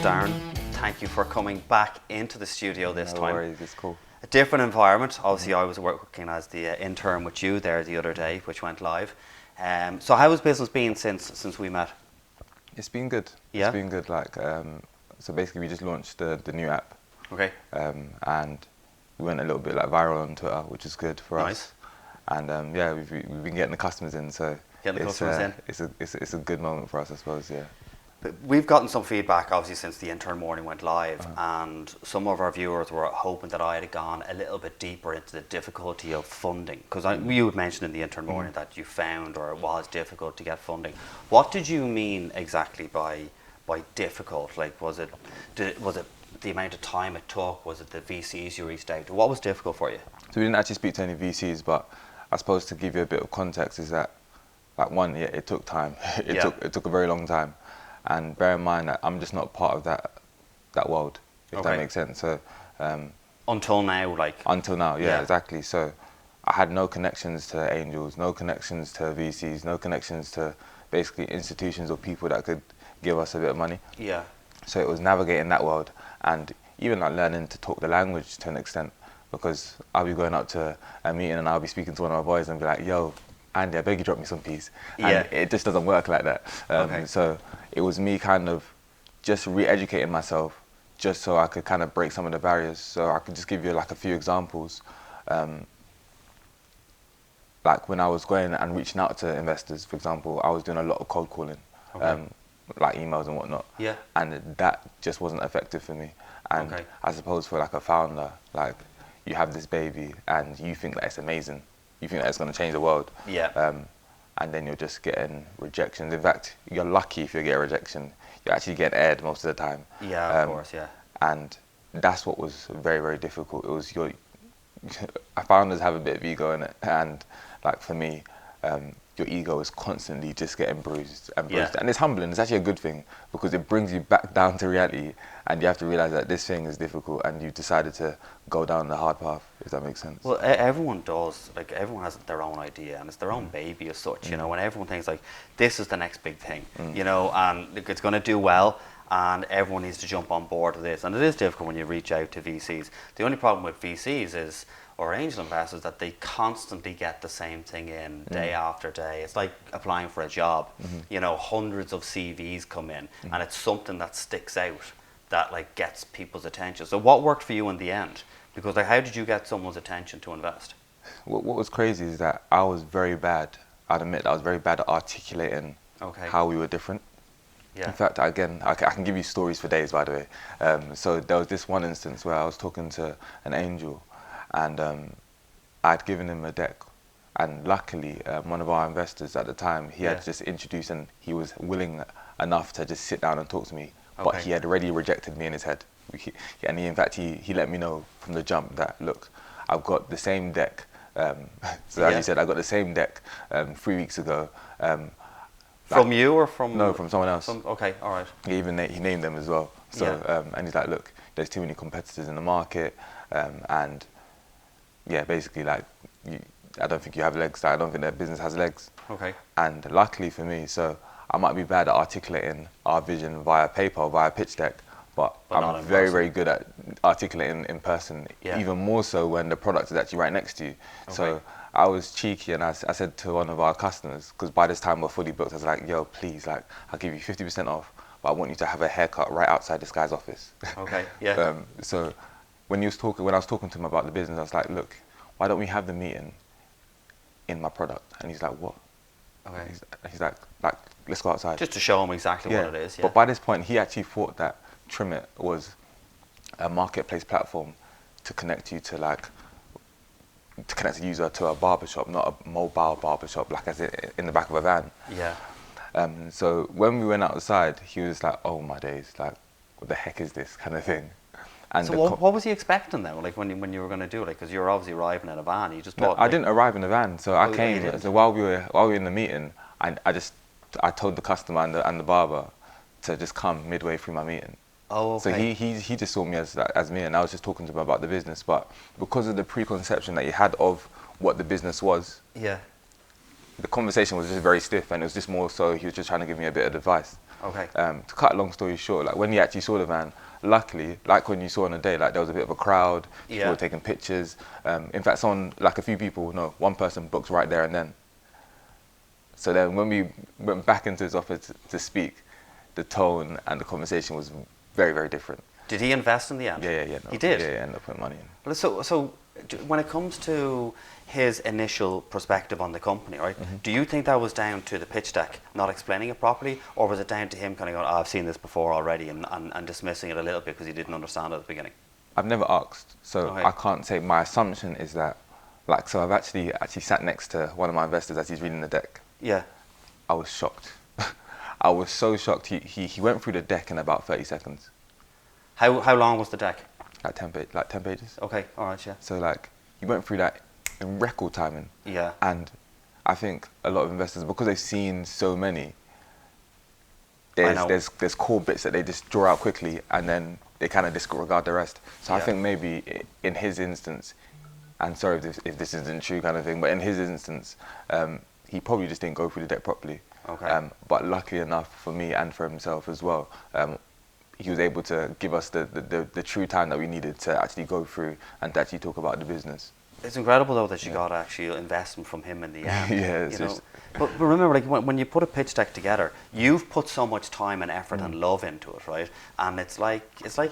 Darren, thank you for coming back into the studio this time. No worries, it's cool. A different environment. Obviously, I was working as the intern with you there the other day, which went live. So how has business been since we met? It's been good. Yeah? It's been good. So basically, we just launched the new app. Okay. And we went a little bit viral on Twitter, which is good for Nice. us. And yeah, we've been getting the customers in, so it's a good moment for us, I suppose. Yeah. But we've gotten some feedback, obviously, since the intern morning went live, and some of our viewers were hoping that I had gone a little bit deeper into the difficulty of funding, because you had mentioned in the intern morning that you found, or it was difficult to get funding. What did you mean exactly by difficult? Like, was it the amount of time it took? Was it the VCs you reached out to? What was difficult for you? So we didn't actually speak to any VCs, but I suppose to give you a bit of context is that, one, yeah, it took time. It took a very long time. And bear in mind that I'm just not part of that world, if that makes sense. So until now, until now, yeah, exactly. So I had no connections to angels, no connections to VCs, no connections to basically institutions or people that could give us a bit of money. Yeah. So it was navigating that world, and even learning to talk the language to an extent, because I'll be going up to a meeting and I'll be speaking to one of my boys and be like, "Yo, Andy, I beg you drop me some peas." And it just doesn't work like that. So it was me kind of just re-educating myself, just so I could kind of break some of the barriers. So I could just give you a few examples. Like when I was going and reaching out to investors, for example, I was doing a lot of cold calling, like emails and whatnot. Yeah. And that just wasn't effective for me. And I suppose for a founder, you have this baby and you think that it's amazing. You think that it's going to change the world. Yeah. And then you're just getting rejections. In fact, you're lucky if you get a rejection. You actually get aired most of the time. Yeah, of course, yeah. And that's what was very, very difficult. It was founders have a bit of ego in it, and for me, your ego is constantly just getting bruised and bruised. And it's humbling. It's actually a good thing, because it brings you back down to reality, and you have to realize that this thing is difficult and you've decided to go down the hard path, if that makes sense. Well, everyone does. Everyone has their own idea, and it's their own baby as such, you know, and everyone thinks this is the next big thing, you know, and it's going to do well, and everyone needs to jump on board with this. And it is difficult when you reach out to VCs. The only problem with VCs or angel investors, that they constantly get the same thing in day after day. It's like applying for a job. You know, hundreds of CVs come in, and it's something that sticks out, that gets people's attention. So what worked for you in the end? Because how did you get someone's attention to invest? What was crazy is that I was very bad. I'd admit that I was very bad at articulating how we were different. Yeah. In fact, again, I can give you stories for days, by the way. So there was this one instance where I was talking to an angel, and I'd given him a deck, and luckily one of our investors at the time, he had just introduced, and he was willing enough to just sit down and talk to me, but he had already rejected me in his head. And in fact, he let me know from the jump that, look, I've got the same deck. So as you said, I got the same deck 3 weeks ago. From you or from? No, from someone else. Okay, all right. He named them as well. So and he's like, look, there's too many competitors in the market, and yeah, basically I don't think you have legs. I don't think that business has legs. Okay. And luckily for me, so I might be bad at articulating our vision via paper, via pitch deck, but I'm very, very good at articulating in person, even more so when the product is actually right next to you. So I was cheeky, and I said to one of our customers, because by this time we're fully booked, I was like, yo, please, I'll give you 50% off, but I want you to have a haircut right outside this guy's office. Okay, yeah. So when I was talking to him about the business, I was like, look, why don't we have the meeting in my product? And he's like, what? Okay. He's like, let's go outside. Just to show him exactly what it is. But by this point, he actually thought that Trimit was a marketplace platform to connect you to to connect a user to a barbershop, not a mobile barbershop, as in the back of a van. Yeah. So when we went outside, he was like, oh my days, what the heck is this kind of thing? And so what was he expecting then, when you were going to do it? Because you were obviously arriving in a van. You just thought. No, I didn't arrive in a van. So I came. So while we were in the meeting, I told the customer and the barber to just come midway through my meeting. Oh, okay. So he just saw me as me, and I was just talking to him about the business. But because of the preconception that he had of what the business was, the conversation was just very stiff, and it was just more so he was just trying to give me a bit of advice. Okay. To cut a long story short, like when he actually saw the van, luckily, like when you saw on the day, like there was a bit of a crowd, people were taking pictures. In fact, a few people, no, one person booked right there and then. So then when we went back into his office to speak, the tone and the conversation was very, very different. Did he invest in the end? Yeah. No, he did? Yeah, he ended up putting money in. Well, so when it comes to his initial perspective on the company, right, do you think that was down to the pitch deck not explaining it properly, or was it down to him kind of going, oh, I've seen this before already, and dismissing it a little bit because he didn't understand it at the beginning? I've never asked, so I can't say. My assumption is that, like, so I've actually sat next to one of my investors as he's reading the deck. Yeah. I was shocked. I was so shocked. He went through the deck in about 30 seconds. How long was the deck? Like 10 pages. Okay, all right, yeah. So like he went through that in record timing. Yeah. And I think a lot of investors, because they've seen so many, there's core bits that they just draw out quickly and then they kind of disregard the rest. So I think maybe in his instance, and sorry if this isn't true kind of thing, but in his instance, he probably just didn't go through the deck properly. Okay. But luckily enough for me and for himself as well, he was able to give us the true time that we needed to actually go through and to actually talk about the business. It's incredible though that you got actually investment from him in the end. Yeah, but remember, like when you put a pitch deck together, you've put so much time and effort and love into it, right? And it's like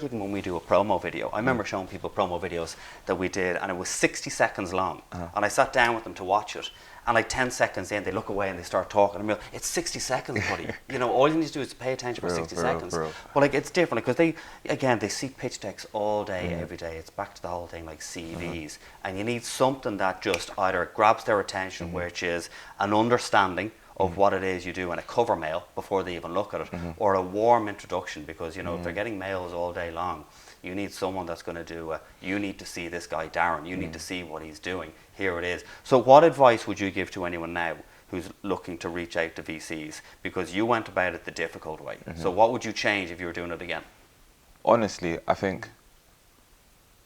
even when we do a promo video. I remember showing people promo videos that we did, and it was 60 seconds long, and I sat down with them to watch it. And like 10 seconds in, they look away and they start talking. I'm like, it's 60 seconds, buddy. All you need to do is pay attention for 60 seconds. But like, it's different because they see pitch decks all day, every day. It's back to the whole thing like CVs, and you need something that just either grabs their attention, which is an understanding of what it is you do in a cover mail before they even look at it, or a warm introduction, because if they're getting mails all day long, you need someone that's going to do you need to see this guy Darren, you need to see what he's doing, here it is. So what advice would you give to anyone now who's looking to reach out to VCs, because you went about it the difficult way? So what would you change if you were doing it again? Honestly, I think,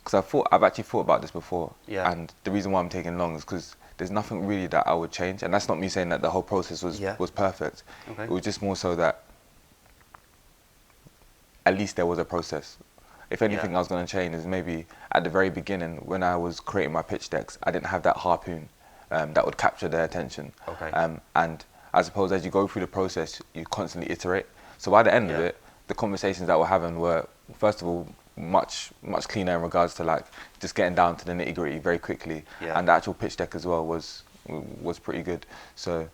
because I've actually thought about this before, and the reason why I'm taking long is because there's nothing really that I would change, and that's not me saying that the whole process was perfect. It was just more so that at least there was a process. If anything I was going to change is maybe at the very beginning when I was creating my pitch decks, I didn't have that harpoon that would capture their attention. And I suppose as you go through the process, you constantly iterate. So by the end of it, the conversations that we're having were, first of all, much cleaner in regards to like just getting down to the nitty gritty very quickly. And the actual pitch deck as well was pretty good. So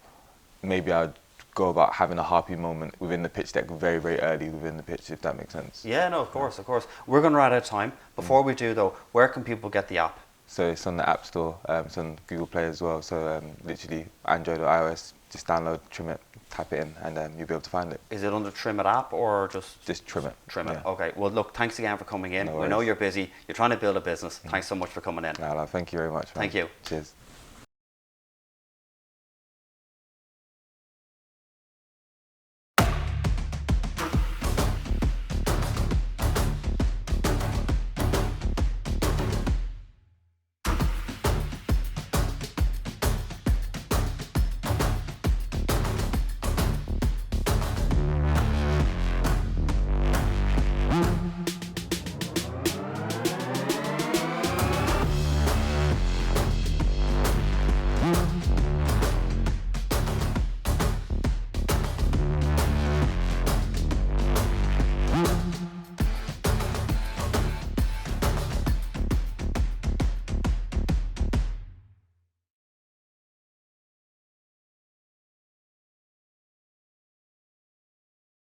maybe I'd go about having a harpy moment within the pitch deck very, very early within the pitch, if that makes sense. Yeah, no, of course. We're going to run out of time. Before we do though, where can people get the app? So it's on the App Store, it's on Google Play as well. So literally Android or iOS, just download, trim it, type it in, and you'll be able to find it. Is it under Trim It app or just Trim It? Trim It. Okay. Well, look, thanks again for coming in. No, we know you're busy. You're trying to build a business. Thanks so much for coming in. No, thank you very much, man. Thank you. Cheers.